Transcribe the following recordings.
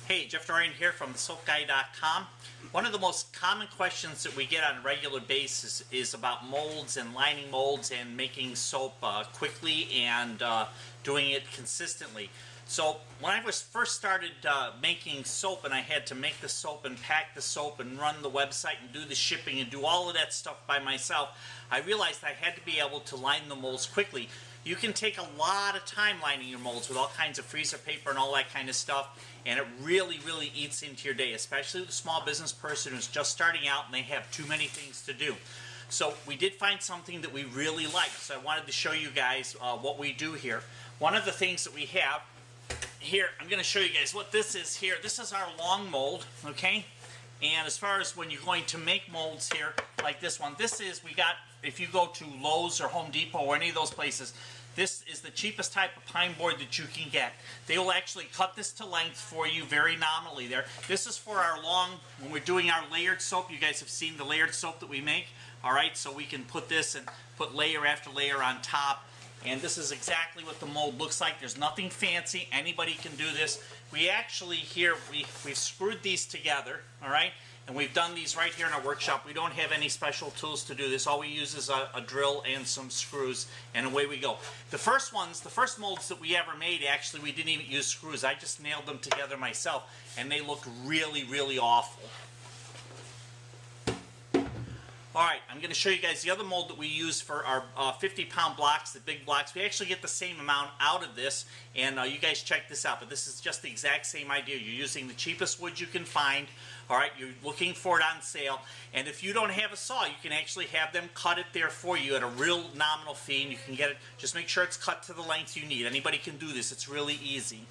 Hey, Jeff Dorian here from thesoapguy.com. One of the most common questions that we get on a regular basis is about molds and lining molds and making soap quickly and doing it consistently. So when I was first started making soap and I had to make the soap and pack the soap and run the website and do the shipping and do all of that stuff by myself, I realized I had to be able to line the molds quickly. You can take a lot of time lining your molds with all kinds of freezer paper and all that kind of stuff, and it really eats into your day, especially with a small business person who's just starting out and they have too many things to do. So we did find something that we really like, so I wanted to show you guys what we do here. One of the things that we have here, I'm going to show you guys what this is here. This is our long mold, okay? And as far as when you're going to make molds here, like this one, this is, we got, if you go to Lowe's or Home Depot or any of those places, this is the cheapest type of pine board that you can get. They will actually cut this to length for you very nominally there. This is for our long, when we're doing our layered soap. You guys have seen the layered soap that we make. All right, so we can put this and put layer after layer on top. And this is exactly what the mold looks like. There's nothing fancy. Anybody can do this. We actually here, we've screwed these together, all right? And we've done these right here in our workshop. We don't have any special tools to do this. All we use is a drill and some screws, and away we go. The first ones, the first molds that we ever made, actually, we didn't even use screws. I just nailed them together myself, and they looked really awful. Alright, I'm going to show you guys the other mold that we use for our 50-pound blocks, the big blocks. We actually get the same amount out of this, and you guys check this out. But this is just the exact same idea. You're using the cheapest wood you can find. Alright, you're looking for it on sale. And if you don't have a saw, you can actually have them cut it there for you at a real nominal fee, and you can get it. Just make sure it's cut to the length you need. Anybody can do this. It's really easy.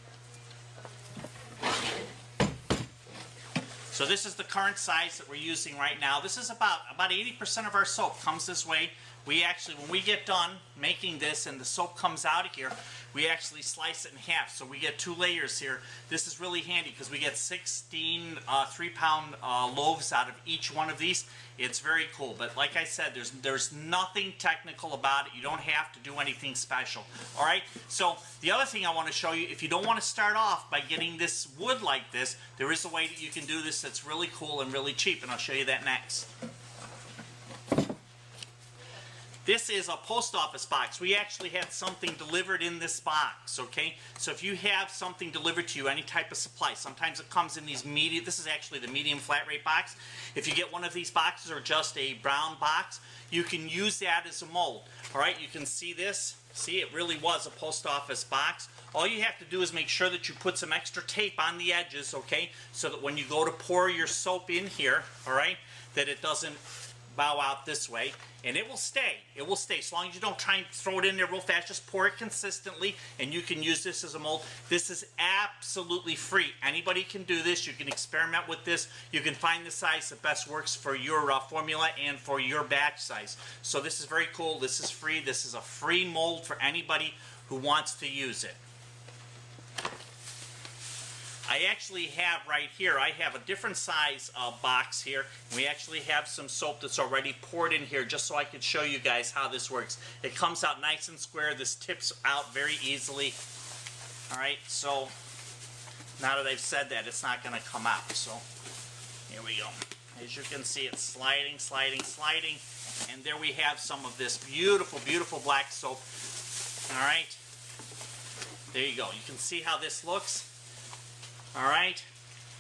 So this is the current size that we're using right now. This is about 80% of our soap comes this way. We actually, when we get done making this and the soap comes out of here, we actually slice it in half. So we get 2 layers here. This is really handy because we get 16 3-pound loaves out of each one of these. It's very cool. But like I said, there's nothing technical about it. You don't have to do anything special. All right? So the other thing I want to show you, if you don't want to start off by getting this wood like this, there is a way that you can do this that's really cool and really cheap, and I'll show you that next. This is a post office box. We actually had something delivered in this box, okay? So if you have something delivered to you, any type of supply, sometimes it comes in these medium, this is actually the medium flat rate box. If you get one of these boxes or just a brown box, you can use that as a mold. All right, you can see this. See, it really was a post office box. All you have to do is make sure that you put some extra tape on the edges, okay? So that when you go to pour your soap in here, all right, that it doesn't bow out this way, and it will stay. It will stay. So long as you don't try and throw it in there real fast, just pour it consistently, and you can use this as a mold. This is absolutely free. Anybody can do this. You can experiment with this. You can find the size that best works for your formula and for your batch size. So this is very cool. This is free. This is a free mold for anybody who wants to use it. I actually have right here, I have a different size box here. We actually have some soap that's already poured in here just so I could show you guys how this works. It comes out nice and square. This tips out very easily. Alright, so now that I've said that, it's not going to come out. So here we go. As you can see, it's sliding. And there we have some of this beautiful black soap. Alright, there you go. You can see how this looks. Alright,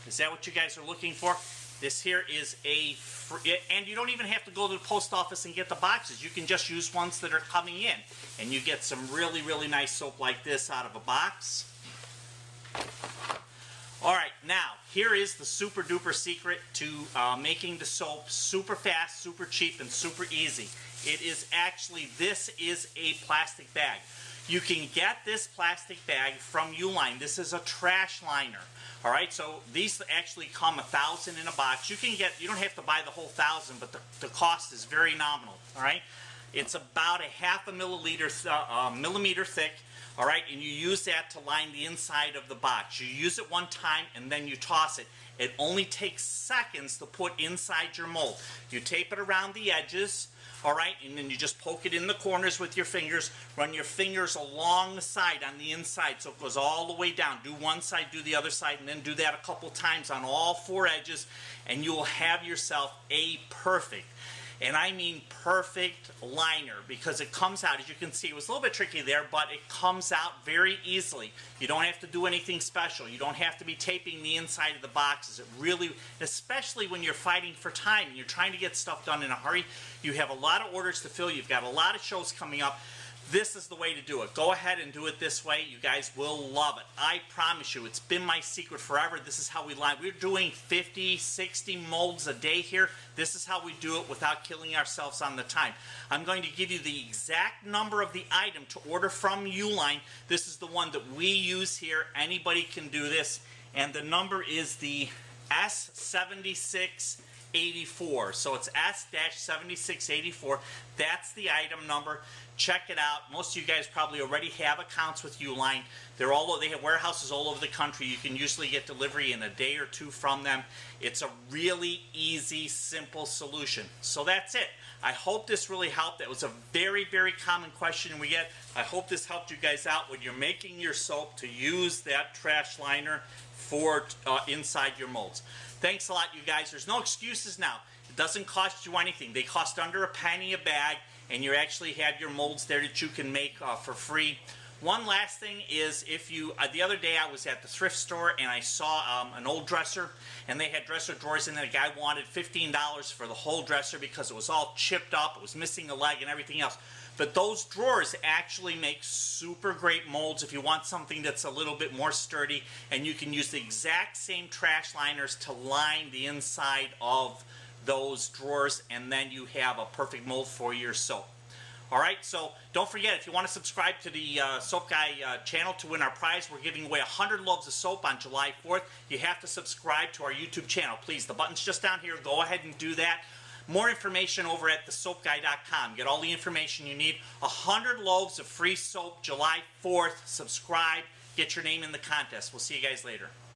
is that what you guys are looking for? This here is a free, and you don't even have to go to the post office and get the boxes. You can just use ones that are coming in, and you get some really nice soap like this out of a box. Alright, now, here is the super duper secret to making the soap super fast, super cheap, and super easy. It is actually, this is a plastic bag. You can get this plastic bag from Uline. This is a trash liner. All right, so these actually come 1,000 in a box. You can get, you don't have to buy the whole 1,000, but the cost is very nominal. All right, it's about a half a millimeter thick. All right, and you use that to line the inside of the box. You use it one time and then you toss it. It only takes seconds to put inside your mold. You tape it around the edges. All right, and then you just poke it in the corners with your fingers. Run your fingers along the side on the inside so it goes all the way down. Do one side, do the other side, and then do that a couple times on all four edges, and you will have yourself a perfect, and I mean perfect, liner, because it comes out, as you can see, it was a little bit tricky there, but it comes out very easily. You don't have to do anything special. You don't have to be taping the inside of the boxes. It really, especially when you're fighting for time and you're trying to get stuff done in a hurry, you have a lot of orders to fill, you've got a lot of shows coming up. This is the way to do it. Go ahead and do it this way. You guys will love it. I promise you, it's been my secret forever. This is how we line. We're doing 50, 60 molds a day here. This is how we do it without killing ourselves on the time. I'm going to give you the exact number of the item to order from Uline. This is the one that we use here. Anybody can do this. And the number is the S7684. So it's S-7684. That's the item number. Check it out. Most of you guys probably already have accounts with Uline. They have warehouses all over the country. You can usually get delivery in a day or two from them. It's a really easy, simple solution. So that's it. I hope this really helped. That was a very, very common question we get. I hope this helped you guys out when you're making your soap to use that trash liner for inside your molds. Thanks a lot, you guys. There's no excuses now. It doesn't cost you anything. They cost under a penny a bag, and you actually have your molds there that you can make for free. One last thing is, if you, the other day I was at the thrift store and I saw an old dresser, and they had dresser drawers in there. The guy wanted $15 for the whole dresser because it was all chipped up, it was missing a leg and everything else. But those drawers actually make super great molds if you want something that's a little bit more sturdy, and you can use the exact same trash liners to line the inside of those drawers, and then you have a perfect mold for your soap. Alright, so don't forget, if you want to subscribe to the Soap Guy channel to win our prize, we're giving away 100 loaves of soap on July 4th. You have to subscribe to our YouTube channel. Please, the button's just down here. Go ahead and do that. More information over at thesoapguy.com. Get all the information you need. 100 loaves of free soap July 4th. Subscribe. Get your name in the contest. We'll see you guys later.